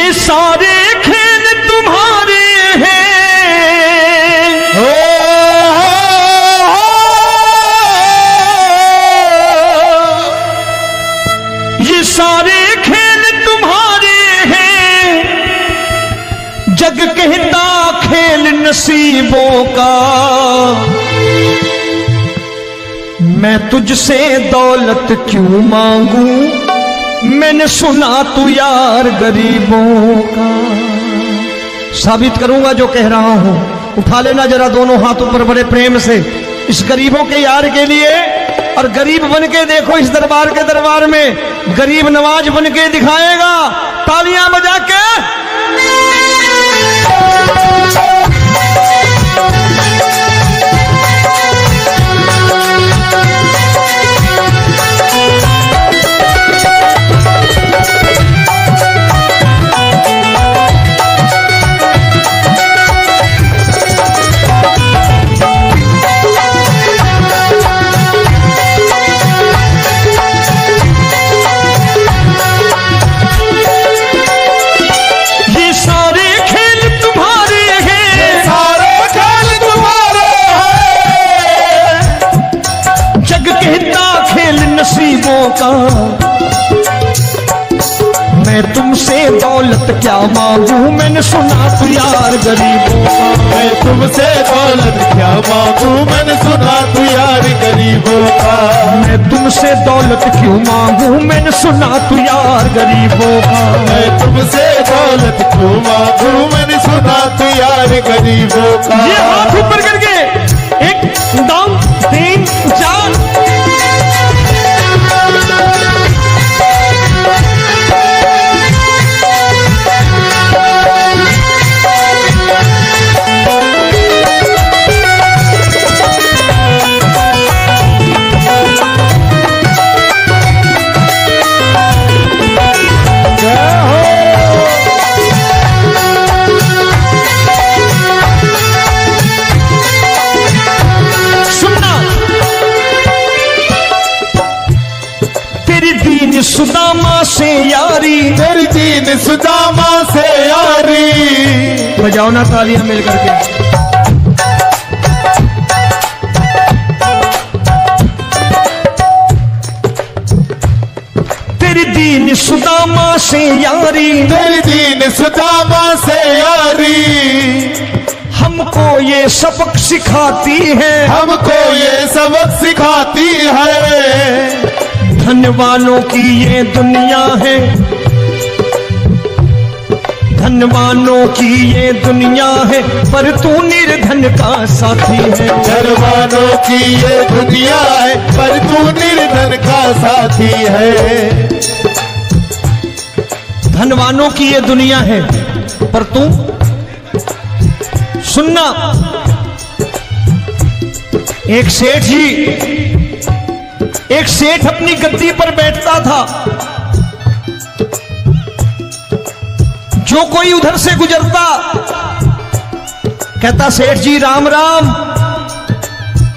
ये सारे खेल तुम्हारे हैं, ये सारे खेल तुम्हारे हैं, जग कहता खेल नसीबों का। मैं तुझसे दौलत क्यों मांगू, मैंने सुना तू यार गरीबों का। साबित करूंगा जो कह रहा हूं। उठा लेना जरा दोनों हाथों पर बड़े प्रेम से इस गरीबों के यार के लिए, और गरीब बन के देखो इस दरबार के दरबार में गरीब नवाज बन के दिखाएगा, तालियां बजा के। नसीबों का मैं तुमसे दौलत क्या मांगू, मैंने सुना तू यार गरीबों का। मैं तुमसे दौलत क्या मांगू, मैंने सुना तू यार गरीबों का। मैं तुमसे दौलत क्यों मांगू, मैंने सुना तू यार गरीबों का। मैं तुमसे दौलत क्यों मांगू, मैंने सुना तू यार गरीबों का। ये हाथ ऊपर करके 1 2 3 4 सुदामा से यारी, तेरी दीन सुदामा से यारी। बजाओ ना तालियां मिल करके। तेरी दीन सुदामा से यारी, तेरी दीन सुदामा से यारी। हमको ये सबक सिखाती है, हमको ये सबक सिखाती है। धनवानों की ये दुनिया है, धनवानों की ये दुनिया है, पर तू निर्धन का साथी है। धनवानों की ये दुनिया है, पर तू निर्धन का साथी है। धनवानों की ये दुनिया है, पर तू सुनना। एक सेठ जी, एक सेठ अपनी गद्दी पर बैठता था। जो कोई उधर से गुजरता कहता सेठ जी राम राम।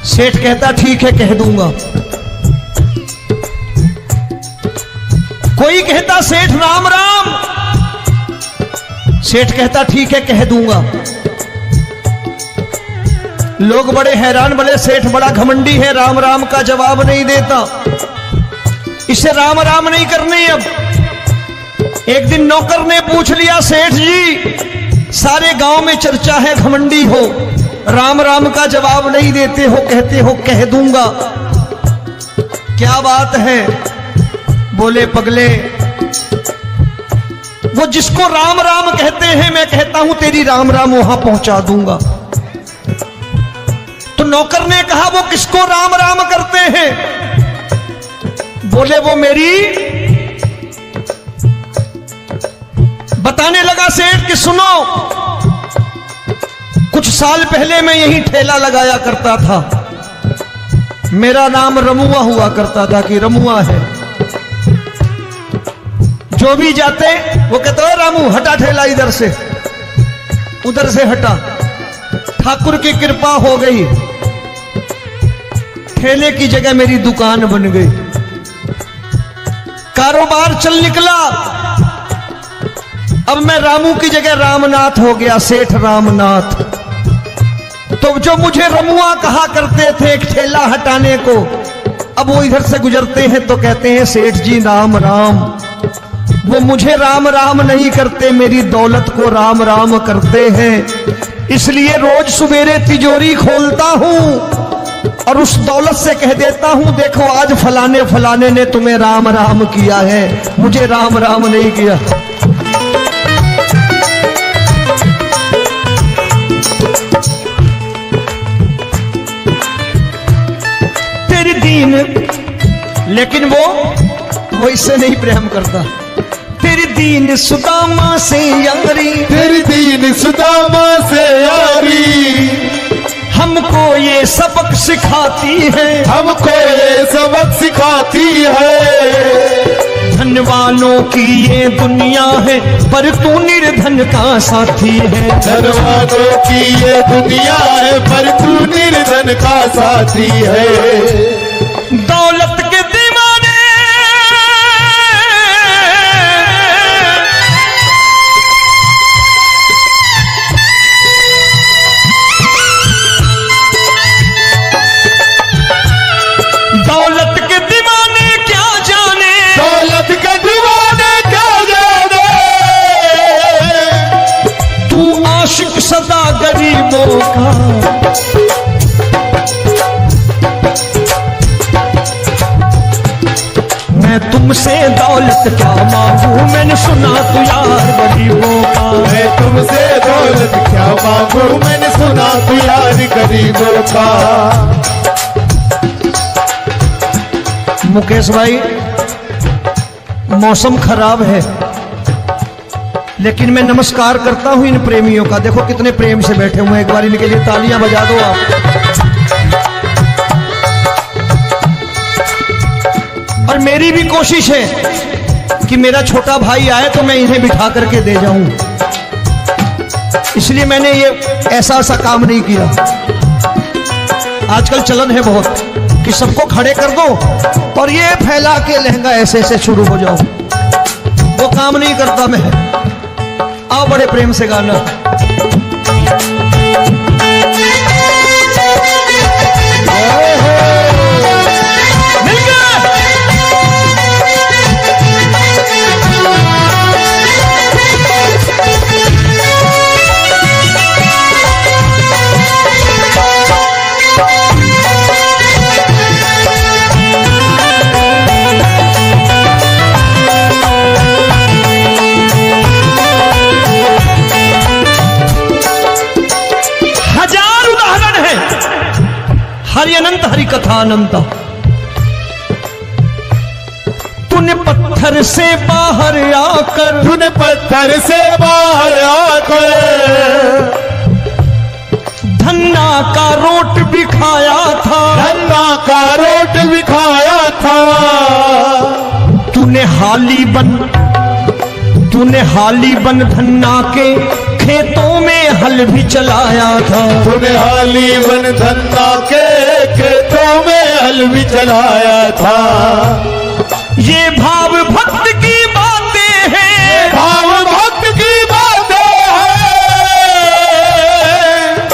सेठ कहता ठीक है कह दूंगा। कोई कहता सेठ राम राम। सेठ कहता ठीक है कह दूंगा। लोग बड़े हैरान, बोले सेठ बड़ा घमंडी है, राम राम का जवाब नहीं देता, इसे राम राम नहीं करनी। अब एक दिन नौकर ने पूछ लिया सेठ जी सारे गांव में चर्चा है घमंडी हो, राम राम का जवाब नहीं देते हो, कहते हो कह दूंगा, क्या बात है? बोले पगले वो जिसको राम राम कहते हैं मैं कहता हूं तेरी राम राम वहां पहुंचा दूंगा। तो नौकर ने कहा वो किसको राम राम करते हैं? बोले वो मेरी। बताने लगा सेठ कि सुनो, कुछ साल पहले मैं यही ठेला लगाया करता था, मेरा नाम रमुआ हुआ करता था कि रमुआ है। जो भी जाते वो कहते हो रामू हटा ठेला इधर से, उधर से हटा। ठाकुर की कृपा हो गई, ठेले की जगह मेरी दुकान बन गई, कारोबार चल निकला। अब मैं रामू की जगह रामनाथ हो गया, सेठ रामनाथ। तो जो मुझे रमुआ कहा करते थे एक ठेला हटाने को, अब वो इधर से गुजरते हैं तो कहते हैं सेठ जी राम राम। वो मुझे राम राम नहीं करते, मेरी दौलत को राम राम करते हैं। इसलिए रोज सवेरे तिजोरी खोलता हूं और उस दौलत से कह देता हूं, देखो आज फलाने फलाने ने तुम्हें राम राम किया है, मुझे राम राम नहीं किया। तेरी दीन, लेकिन वो इससे नहीं प्रेम करता। तेरी दीन सुदामा से यारी, तेरी दीन सुदामा से यारी, हमको ये सबक सिखाती है, हमको ये सबक सिखाती है। धनवानों की ये दुनिया है, पर तू निर्धन का साथी है। धनवानों की ये दुनिया है, पर तू निर्धन का साथी है। दौलत के दीवाने दौलत के दीवाने क्या जाने, दौलत के दीवाने क्या जाने। तू आशिक सदा गरीबों का। मैं तुमसे दौलत क्या मांगू, मैंने सुना तू यार गरीबों का। मैं तुमसे दौलत क्या मांगू, मैंने सुना तू यार गरीबों का। मुकेश भाई, मौसम खराब है, लेकिन मैं नमस्कार करता हूं इन प्रेमियों का। देखो कितने प्रेम से बैठे हुए हैं, एक बार इनके लिए तालियां बजा दो आप। और मेरी भी कोशिश है कि मेरा छोटा भाई आए तो मैं इन्हें बिठा करके दे जाऊं, इसलिए मैंने ये ऐसा काम नहीं किया। आजकल चलन है बहुत कि सबको खड़े कर दो और ये फैला के लहंगा ऐसे ऐसे शुरू हो जाओ, वो काम नहीं करता मैं। आओ बड़े प्रेम से गाना। हरि अनंत हरि कथा अनंत। तूने पत्थर से बाहर आकर, तूने पत्थर से बाहर आकर धन्ना का रोट भी खाया था, धन्ना का रोट भी खाया था। तूने हाली बन धन्ना के खेतों में हल भी चलाया था। तूने हाली बन धन्ना के खेतों में हल भी चलाया था। ये भाव भक्त की बातें हैं, भाव भक्त की बातें हैं,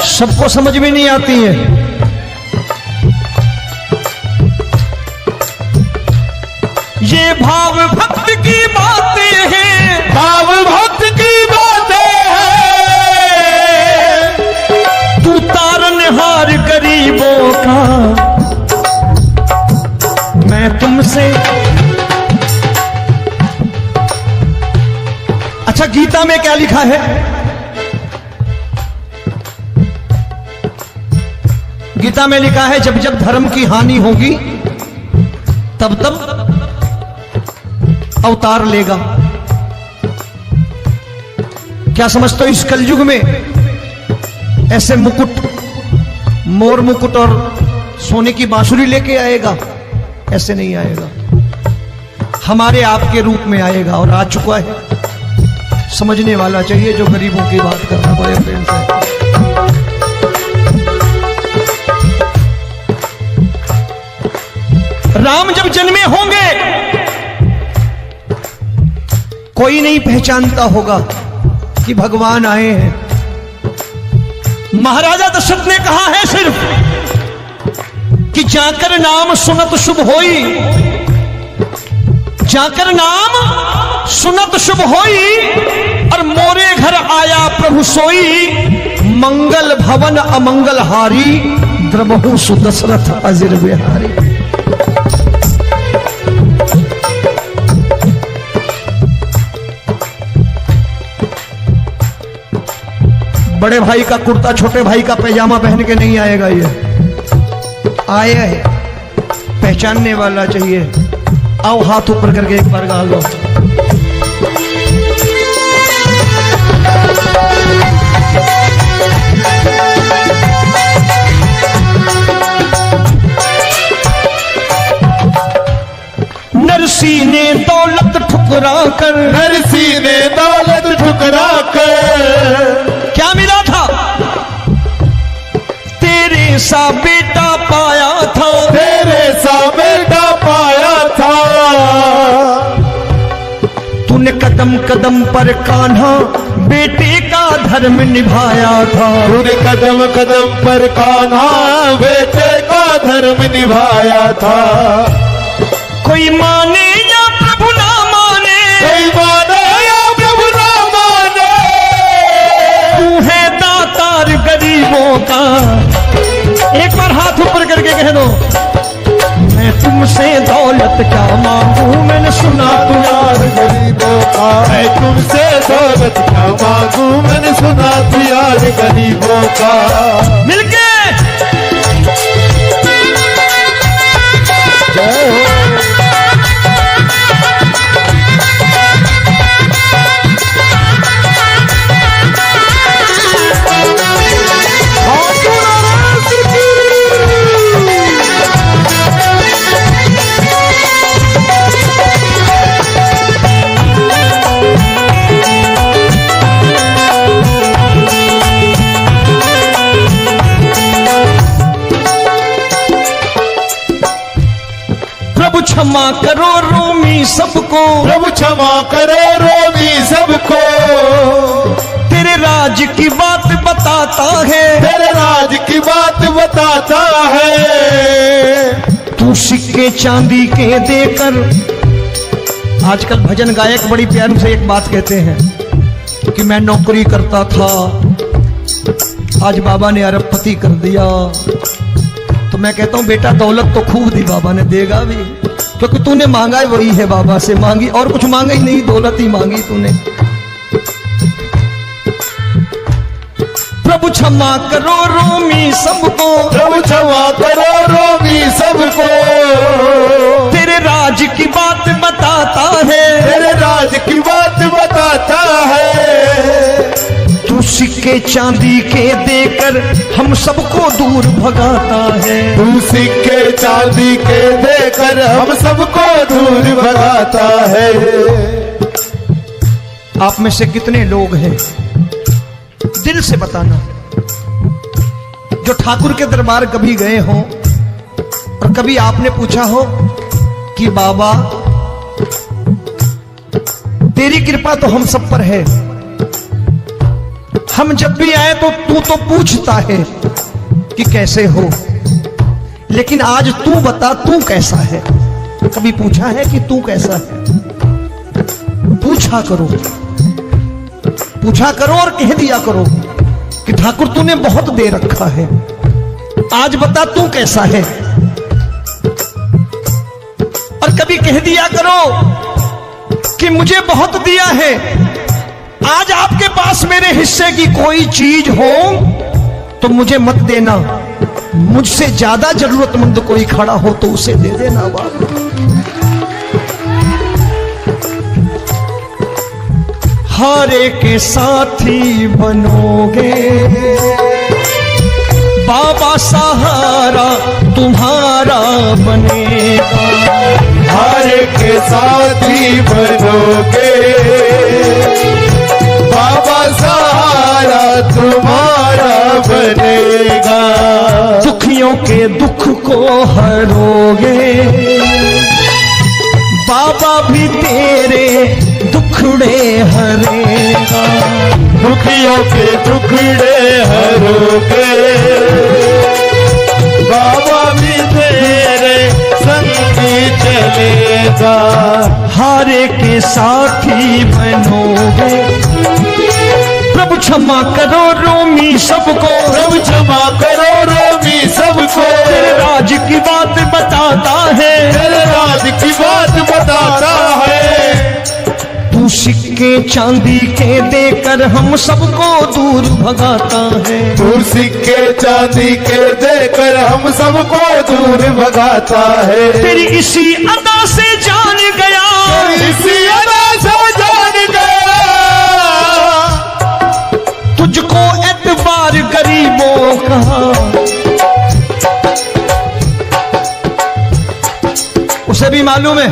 सबको समझ में नहीं आती है। ये भाव भक्त की बातें हैं, भाव भक्त की बातें हैं। तू तारनहार गरीबों का, मैं तुमसे। अच्छा, गीता में क्या लिखा है? गीता में लिखा है जब जब धर्म की हानि होगी तब तब अवतार लेगा। क्या समझते हो इस कलयुग में ऐसे मुकुट, मोर मुकुट और सोने की बांसुरी लेके आएगा? ऐसे नहीं आएगा, हमारे आपके रूप में आएगा और आ चुका है। समझने वाला चाहिए जो गरीबों की बात कर रहा बड़े प्रेम से। राम जब जन्मे होंगे कोई नहीं पहचानता होगा कि भगवान आए हैं। महाराजा दशरथ ने कहा है सिर्फ कि जाकर नाम सुनत शुभ होई, जाकर नाम सुनत शुभ होई, और मोरे घर आया प्रभु सोई, मंगल भवन अमंगल हारी, द्रबहु सुदशरथ अजिर बिहारी। बड़े भाई का कुर्ता छोटे भाई का पैजामा पहन के नहीं आएगा, ये आया है पहचानने वाला चाहिए। आओ हाथ ऊपर करके एक बार गा लो। नरसी ने दौलत ठुकरा कर, नरसी ने दौलत ठुकरा कर, क्या मिला था? तेरे सा बेटा पाया था, तेरे सा बेटा पाया था। तूने कदम कदम पर कान्हा बेटे का धर्म निभाया था, तूने कदम कदम पर कान्हा बेटे का धर्म निभाया था। कोई माने या प्रभु ना माने, कोई माने या प्रभु ना माने, तू है दातार गरीबों का। एक बार हाथ ऊपर करके कह दो, मैं तुमसे दौलत क्या मांगू, मैंने सुना तू यार गरीबों का। मैं तुमसे दौलत क्या मांगू, मैंने सुना तू यार गरीबों का। मिलके जय हो। क्षमा करो रोमी सबको, प्रभु क्षमा करो रोमी सबको। तेरे राज की बात बताता है, तेरे राज की बात बताता है। तू सिक्के चांदी के देकर, आजकल भजन गायक बड़ी प्यार से एक बात कहते हैं कि मैं नौकरी करता था, आज बाबा ने अरबपति कर दिया। तो मैं कहता हूं बेटा दौलत तो खूब दी बाबा ने, देगा भी, क्योंकि तूने मांगा है वही है, बाबा से मांगी और कुछ मांगा ही नहीं, दौलत ही मांगी तूने। प्रभु क्षमा करो रोमी सबको, प्रभु क्षमा करो रोमी सबको। तेरे राज की बात बताता है, तेरे राज की बात बताता है। तू सिक्के चांदी के देकर हम सबको दूर भगाता है, तू सिक्के चांदी के देकर हम सबको दूर भगाता है। आप में से कितने लोग हैं, दिल से बताना, जो ठाकुर के दरबार कभी गए हो और कभी आपने पूछा हो कि बाबा तेरी कृपा तो हम सब पर है, हम जब भी आए तो तू तो पूछता है कि कैसे हो, लेकिन आज तू बता तू कैसा है। कभी पूछा है कि तू कैसा है? पूछा करो, पूछा करो और कह दिया करो कि ठाकुर तूने बहुत दे रखा है, आज बता तू कैसा है। और कभी कह दिया करो कि मुझे बहुत दिया है, आज आपके पास मेरे हिस्से की कोई चीज हो तो मुझे मत देना, मुझसे ज्यादा जरूरतमंद कोई खड़ा हो तो उसे दे देना बाबा। हारे के साथी बनोगे बाबा, सहारा तुम्हारा बनेगा। हारे के साथी बनोगे बाबा, सहारा तुम्हारा बनेगा। दुखियों के दुख को हरोगे बाबा, भी तेरे दुखड़े के टुकड़े हरोगे। बाबा भी तेरे संगी चलेगा, हारे के साथी बनोगे। प्रभु क्षमा करो रोमी सबको, प्रभु क्षमा करो रोमी सबको। तेरे राज की बात बताता है, तेरे राज की बात बताता है। तू सिक्के चांदी के देकर हम सबको दूर भगाता है। तू सिक्के चांदी के देकर हम सबको दूर भगाता है। तेरी इसी अदा से जान गया, इसी अदा से जान गया, तुझको एतबार गरीबों का। उसे भी मालूम है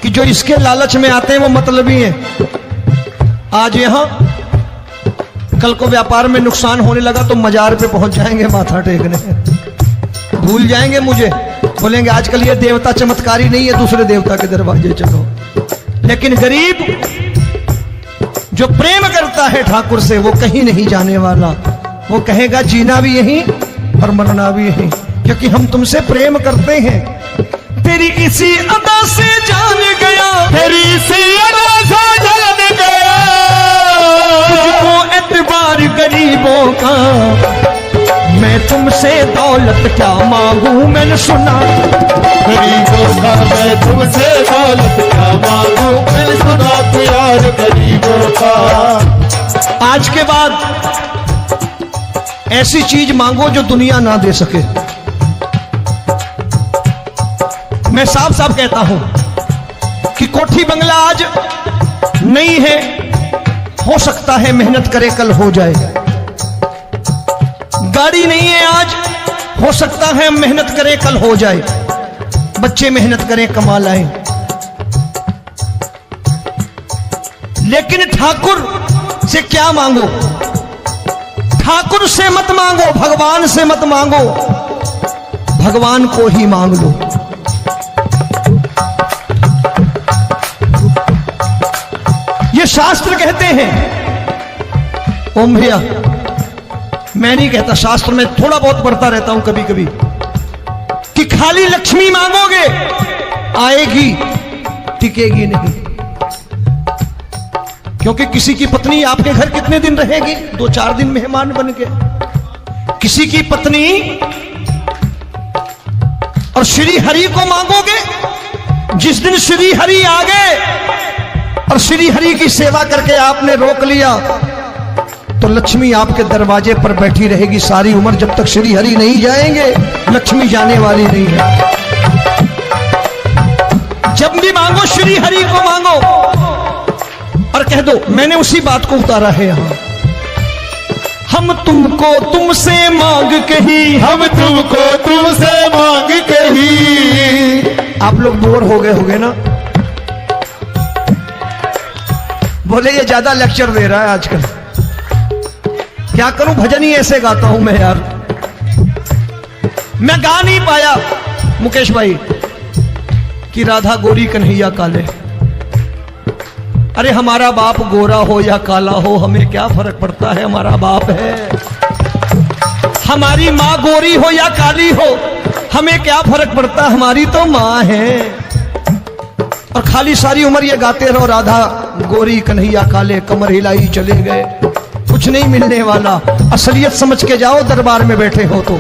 कि जो इसके लालच में आते हैं वो मतलबी हैं। आज यहां कल को व्यापार में नुकसान होने लगा तो मजार पे पहुंच जाएंगे माथा टेकने, भूल जाएंगे मुझे, बोलेंगे आजकल ये देवता चमत्कारी नहीं है, दूसरे देवता के दरवाजे चलो। लेकिन गरीब जो प्रेम करता है ठाकुर से वो कहीं नहीं जाने वाला। वो कहेगा जीना भी यहीं और मरना भी यहीं, क्योंकि हम तुमसे प्रेम करते हैं। तेरी इसी अदा से जान गया, तेरी इसी अदा से जान गया, तुझको एतबार गरीबों का। मैं तुमसे दौलत क्या मांगू, मैंने सुना गरीबों का। मैं तुमसे दौलत क्या मांगू, मैंने सुना प्यार गरीबों का। आज के बाद ऐसी चीज मांगो जो दुनिया ना दे सके। मैं साफ साफ कहता हूं कि कोठी बंगला आज नहीं है, हो सकता है मेहनत करे कल हो जाए। गाड़ी नहीं है आज, हो सकता है मेहनत करे कल हो जाए। बच्चे मेहनत करें कमा लाएं, लेकिन ठाकुर से क्या मांगो? ठाकुर से मत मांगो, भगवान से मत मांगो, भगवान को ही मांग लो। ये शास्त्र कहते हैं, ओम भैया मैं नहीं कहता, शास्त्र में थोड़ा बहुत पढ़ता रहता हूं कभी कभी, कि खाली लक्ष्मी मांगोगे आएगी, टिकेगी नहीं। क्योंकि किसी की पत्नी आपके घर कितने दिन रहेगी? 2-4 दिन मेहमान बन के। किसी की पत्नी और श्री हरि को मांगोगे, जिस दिन श्री हरि आ गए और श्री हरि की सेवा करके आपने रोक लिया तो लक्ष्मी आपके दरवाजे पर बैठी रहेगी सारी उम्र। जब तक श्री हरि नहीं जाएंगे लक्ष्मी जाने वाली नहीं है। जब भी मांगो श्री हरि को मांगो और कह दो मैंने उसी बात को उतारा है यहां। हम तुमको तुमसे मांग कही, हम तुमको तुमसे मांग कही। आप लोग बोर हो गए होंगे ना, बोले ये ज्यादा लेक्चर दे रहा है आजकल। क्या करूं, भजन ही ऐसे गाता हूं मैं यार। मैं गा नहीं पाया मुकेश भाई कि राधा गोरी कन्हैया काले। अरे हमारा बाप गोरा हो या काला हो हमें क्या फर्क पड़ता है, हमारा बाप है। हमारी माँ गोरी हो या काली हो हमें क्या फर्क पड़ता, हमारी तो माँ है। और खाली सारी उम्र ये गाते रहो राधा गोरी कन्हैया काले, कमर हिलाई चले गए, कुछ नहीं मिलने वाला। असलियत समझ के जाओ दरबार में बैठे हो तो।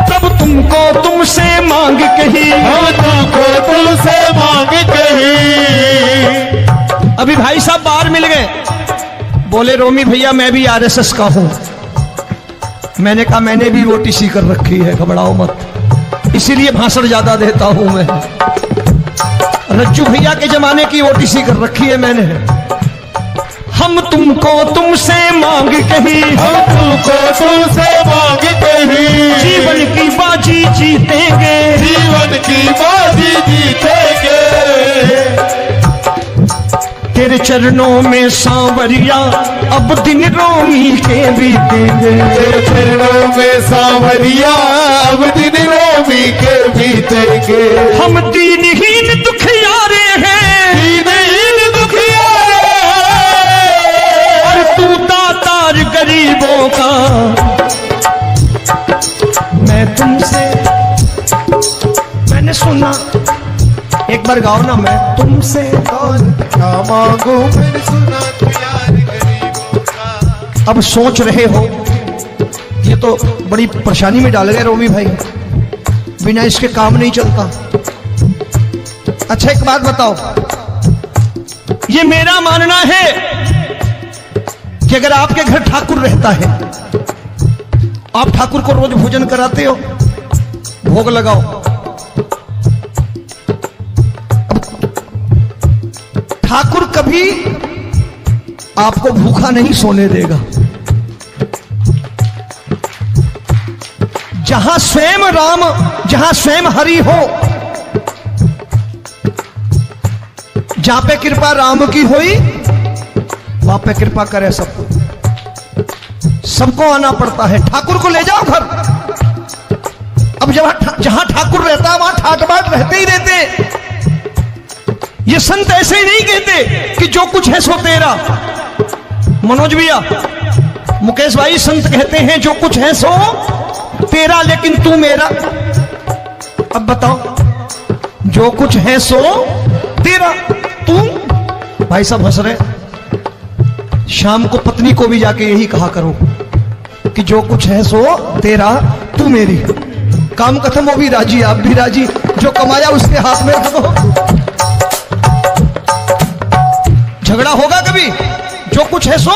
तब तुमको तुमसे मांग कही, हम तुमको तुमसे मांग कही। अभी भाई साहब बाहर मिल गए, बोले रोमी भैया मैं भी आरएसएस का हूं। मैंने कहा मैंने भी ओटीसी कर रखी है, घबराओ मत, इसीलिए भाषण ज्यादा देता हूं मैं। रज्जू भैया के जमाने की ओटीसी कर रखी है मैंने। हम तुमको तुमसे मांग कही, हम तुमको तुमसे मांग कही। जीवन की बाजी जीतेंगे, जीवन की बाजी जीतेंगे। तेरे चरणों में सांवरिया अब दिन रोमी के बीतेंगे। तेरे चरणों में सांवरिया अब दिन रोमी के बीतेंगे। हम दीनहीन दुखियारे हैं, दीनहीन दुखियारे, बार गाओ ना, मैं तुमसे दौलत क्या मांगू मैंने सुना तू यार गरीबों का। अब सोच रहे हो, ये तो बड़ी परेशानी में डाल गए रोमी भाई, बिना इसके काम नहीं चलता। अच्छा एक बात बताओ, ये मेरा मानना है कि अगर आपके घर ठाकुर रहता है, आप ठाकुर को रोज भोजन कराते हो, भोग लगाओ, ठाकुर कभी आपको भूखा नहीं सोने देगा। जहां स्वयं राम, जहां स्वयं हरि हो, जहां पे कृपा राम की हुई, वहां पे कृपा करे सबको, सबको आना पड़ता है। ठाकुर को ले जाओ घर। अब जहां ठाकुर रहता है वहां ठाट बाट रहते ही रहते। ये संत ऐसे ही नहीं कहते कि जो कुछ है सो तेरा। मनोज भैया, मुकेश भाई, संत कहते हैं जो कुछ है सो तेरा, लेकिन तू मेरा। अब बताओ, जो कुछ है सो तेरा, तू। भाई साहब हंस रहे। शाम को पत्नी को भी जाके यही कहा करो कि जो कुछ है सो तेरा, तू मेरी। काम खत्म, वो भी राजी, आप भी राजी, जो कमाया उसके हाथ में रखो। झगड़ा होगा कभी? जो कुछ है सो